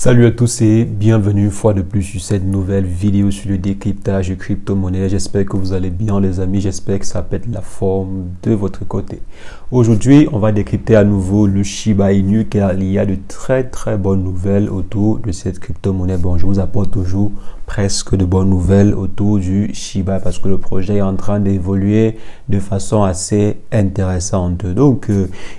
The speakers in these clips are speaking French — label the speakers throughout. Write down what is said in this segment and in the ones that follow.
Speaker 1: Salut à tous et bienvenue une fois de plus sur cette nouvelle vidéo sur le décryptage de crypto-monnaie. J'espère que vous allez bien les amis, j'espère que ça pète la forme de votre côté. Aujourd'hui, on va décrypter à nouveau le Shiba Inu car il y a de très bonnes nouvelles autour de cette crypto-monnaie. Bon, je vous apporte toujours presque de bonnes nouvelles autour du Shiba parce que le projet est en train d'évoluer de façon assez intéressante. Donc,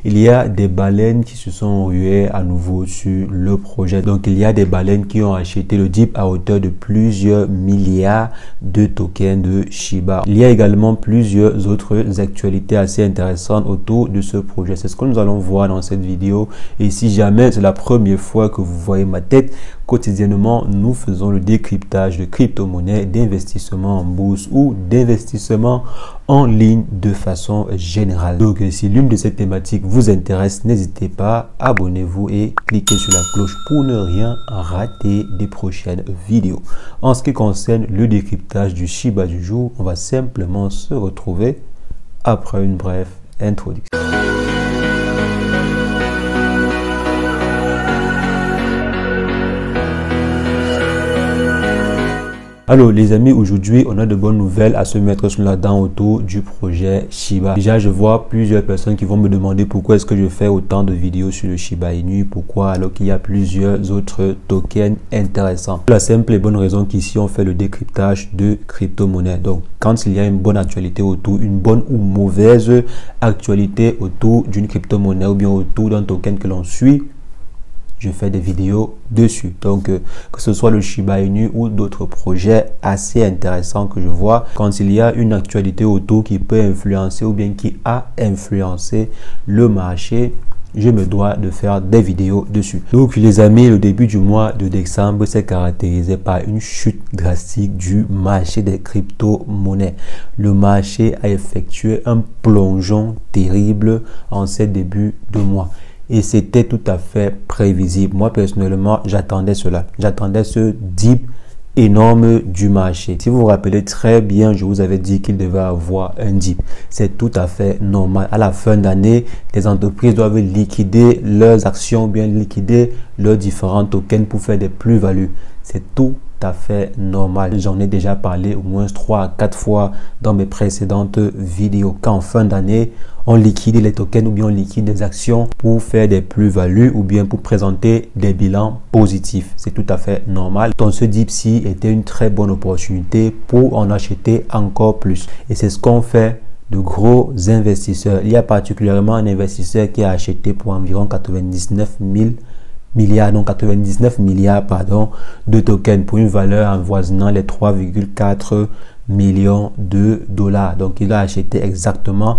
Speaker 1: il y a des baleines qui se sont ruées à nouveau sur le projet. Donc, il y a des baleines qui ont acheté le DIP à hauteur de plusieurs milliards de tokens de Shiba. Il y a également plusieurs autres actualités assez intéressantes autour de ce projet. C'est ce que nous allons voir dans cette vidéo. Et si jamais c'est la première fois que vous voyez ma tête, quotidiennement, nous faisons le décryptage de crypto-monnaies, d'investissement en bourse ou d'investissement en ligne de façon générale. Donc, si l'une de ces thématiques vous intéresse, n'hésitez pas, abonnez-vous et cliquez sur la cloche pour ne rien rater des prochaines vidéos. En ce qui concerne le décryptage du Shiba du jour, on va simplement se retrouver après une brève introduction. Alors les amis, aujourd'hui on a de bonnes nouvelles à se mettre sous la dent autour du projet Shiba. Déjà je vois plusieurs personnes qui vont me demander pourquoi est-ce que je fais autant de vidéos sur le Shiba Inu, pourquoi alors qu'il y a plusieurs autres tokens intéressants. La simple et bonne raison qu'ici on fait le décryptage de crypto-monnaie. Donc quand il y a une bonne actualité autour, une bonne ou mauvaise actualité autour d'une crypto-monnaie ou bien autour d'un token que l'on suit, je fais des vidéos dessus. Donc, que ce soit le Shiba Inu ou d'autres projets assez intéressants que je vois, quand il y a une actualité autour qui peut influencer ou bien qui a influencé le marché, je me dois de faire des vidéos dessus. Donc, les amis, le début du mois de décembre s'est caractérisé par une chute drastique du marché des crypto-monnaies. Le marché a effectué un plongeon terrible en ces débuts de mois. Et c'était tout à fait prévisible. Moi, personnellement, j'attendais cela. J'attendais ce dip énorme du marché. Si vous vous rappelez très bien, je vous avais dit qu'il devait avoir un dip. C'est tout à fait normal. À la fin d'année, les entreprises doivent liquider leurs actions, bien liquider leurs différents tokens pour faire des plus-values. C'est tout à fait normal. J'en ai déjà parlé au moins 3 à 4 fois dans mes précédentes vidéos. Qu'en fin d'année, on liquide les tokens ou bien on liquide des actions pour faire des plus-values ou bien pour présenter des bilans positifs. C'est tout à fait normal. Donc ce dip-ci était une très bonne opportunité pour en acheter encore plus. Et c'est ce qu'on fait de gros investisseurs. Il y a particulièrement un investisseur qui a acheté pour environ 99 milliards de tokens pour une valeur avoisinant les 3,4 millions de dollars. Donc il a acheté exactement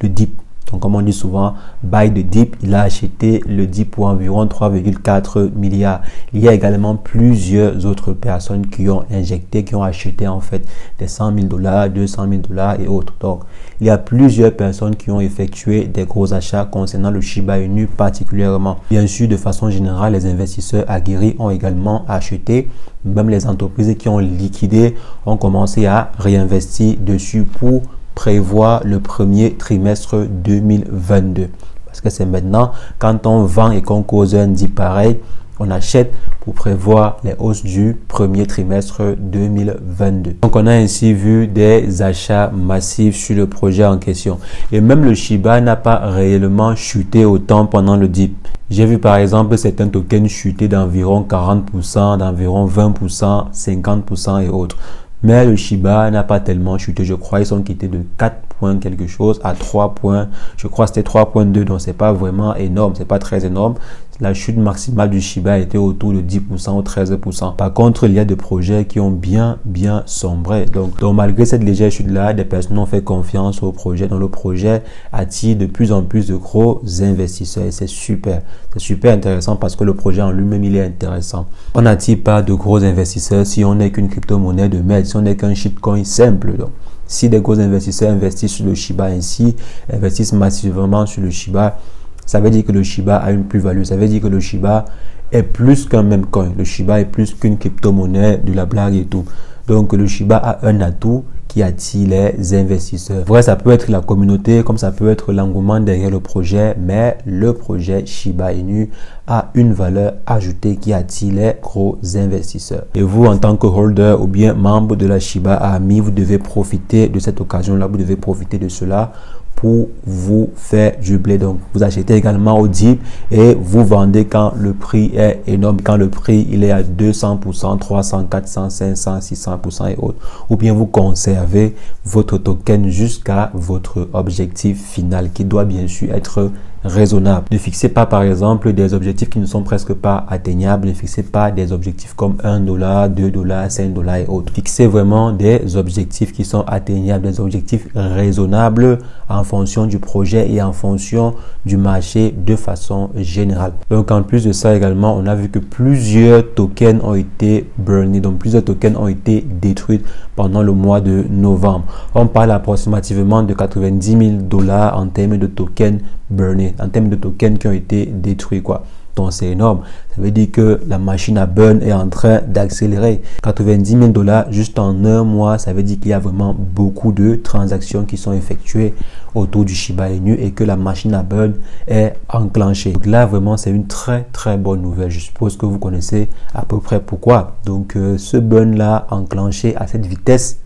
Speaker 1: le dip. Donc comme on dit souvent, buy the dip, il a acheté le dip pour environ 3,4 milliards. Il y a également plusieurs autres personnes qui ont injecté, qui ont acheté en fait des 100 000 dollars, 200 000 dollars et autres. Donc il y a plusieurs personnes qui ont effectué des gros achats concernant le Shiba Inu particulièrement. Bien sûr, de façon générale, les investisseurs aguerris ont également acheté. Même les entreprises qui ont liquidé ont commencé à réinvestir dessus pour prévoir le premier trimestre 2022. Parce que c'est maintenant, quand on vend et qu'on cause un dip pareil, on achète pour prévoir les hausses du premier trimestre 2022. Donc, on a ainsi vu des achats massifs sur le projet en question. Et même le Shiba n'a pas réellement chuté autant pendant le dip. J'ai vu par exemple certains tokens chuter d'environ 40%, d'environ 20%, 50% et autres. Mais le Shiba n'a pas tellement chuté. Je crois ils sont quittés de 4 points quelque chose à 3 points. Je crois que c'était 3,2. Donc, c'est pas vraiment énorme. C'est pas très énorme. La chute maximale du Shiba était autour de 10% ou 13%. Par contre, il y a des projets qui ont bien sombré. Donc malgré cette légère chute-là, des personnes ont fait confiance au projet. Donc, le projet attire de plus en plus de gros investisseurs. Et c'est super. C'est super intéressant parce que le projet en lui-même, il est intéressant. On n'attire pas de gros investisseurs si on n'est qu'une crypto-monnaie de merde, si on n'est qu'un shitcoin simple. Donc, si des gros investisseurs investissent sur le Shiba ainsi, investissent massivement sur le Shiba, ça veut dire que le Shiba a une plus-value. Ça veut dire que le Shiba est plus qu'un même coin. Le Shiba est plus qu'une crypto-monnaie, de la blague et tout. Donc le Shiba a un atout qui attire les investisseurs. Vrai, ça peut être la communauté, comme ça peut être l'engouement derrière le projet, mais le projet Shiba Inu a une valeur ajoutée qui attire les gros investisseurs. Et vous, en tant que holder ou bien membre de la Shiba Army, vous devez profiter de cette occasion-là, vous devez profiter de cela pour vous faire du blé. Donc vous achetez également au dip et vous vendez quand le prix est énorme, quand le prix il est à 200%, 300, 400, 500, 600% et autres. Ou bien vous conservez votre token jusqu'à votre objectif final qui doit bien sûr être raisonnable. Ne fixez pas par exemple des objectifs qui ne sont presque pas atteignables. Ne fixez pas des objectifs comme $1, $2, $5 et autres. Fixez vraiment des objectifs qui sont atteignables, des objectifs raisonnables en fonction du projet et en fonction du marché de façon générale. Donc en plus de ça également, on a vu que plusieurs tokens ont été burnés, donc plusieurs tokens ont été détruits pendant le mois de novembre. On parle approximativement de $90 000 en termes de tokens burnés, en termes de tokens qui ont été détruits quoi. Donc c'est énorme. Ça veut dire que la machine à burn est en train d'accélérer. $90 000 juste en un mois, ça veut dire qu'il y a vraiment beaucoup de transactions qui sont effectuées autour du Shiba Inu et que la machine à burn est enclenchée. Donc là vraiment c'est une très bonne nouvelle. Je suppose que vous connaissez à peu près pourquoi. Donc ce burn là enclenché à cette vitesse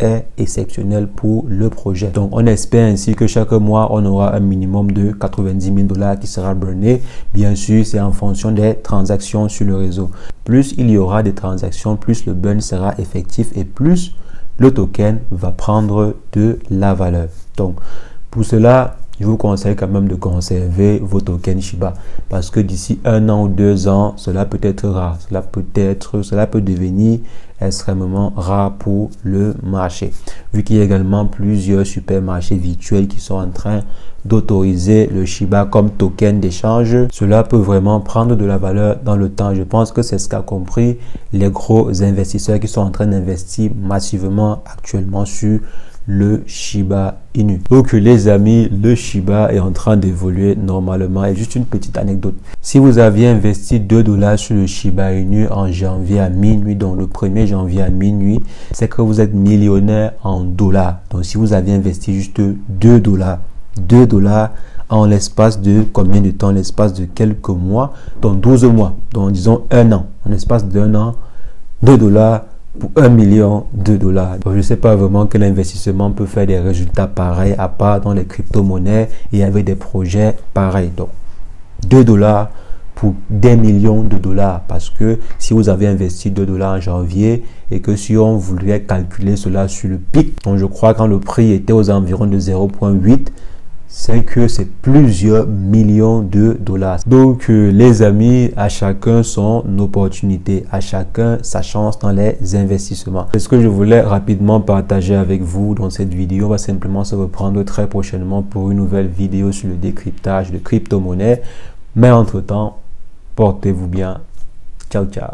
Speaker 1: est exceptionnel pour le projet. Donc on espère ainsi que chaque mois on aura un minimum de $90 000 qui sera burné. Bien sûr c'est en fonction des transactions sur le réseau. Plus il y aura des transactions, plus le burn sera effectif et plus le token va prendre de la valeur. Donc pour cela je vous conseille quand même de conserver vos tokens Shiba parce que d'ici 1 an ou 2 ans, cela peut être rare. Cela peut devenir extrêmement rare pour le marché. Vu qu'il y a également plusieurs supermarchés virtuels qui sont en train d'autoriser le Shiba comme token d'échange, cela peut vraiment prendre de la valeur dans le temps. Je pense que c'est ce qu'a compris les gros investisseurs qui sont en train d'investir massivement actuellement sur le Shiba Inu. Donc les amis, le Shiba est en train d'évoluer normalement. Et juste une petite anecdote. Si vous aviez investi $2 sur le Shiba Inu en janvier à minuit, donc le 1er janvier à minuit, c'est que vous êtes millionnaire en dollars. Donc si vous aviez investi juste $2 en l'espace de combien de temps? L'espace de quelques mois, donc 12 mois, donc disons 1 an. En l'espace d'1 an, $2 pour $1 million. Donc, je ne sais pas vraiment quel investissement peut faire des résultats pareils à part dans les crypto-monnaies et avec des projets pareils. Donc $2 pour des millions de dollars, parce que si vous avez investi $2 en janvier et que si on voulait calculer cela sur le pic, donc je crois quand le prix était aux environs de 0,8, c'est que c'est plusieurs millions de dollars. Donc les amis, à chacun son opportunité, à chacun sa chance dans les investissements. C'est ce que je voulais rapidement partager avec vous dans cette vidéo. On va simplement se reprendre très prochainement pour une nouvelle vidéo sur le décryptage de crypto-monnaies. Mais entre-temps, portez-vous bien. Ciao, ciao.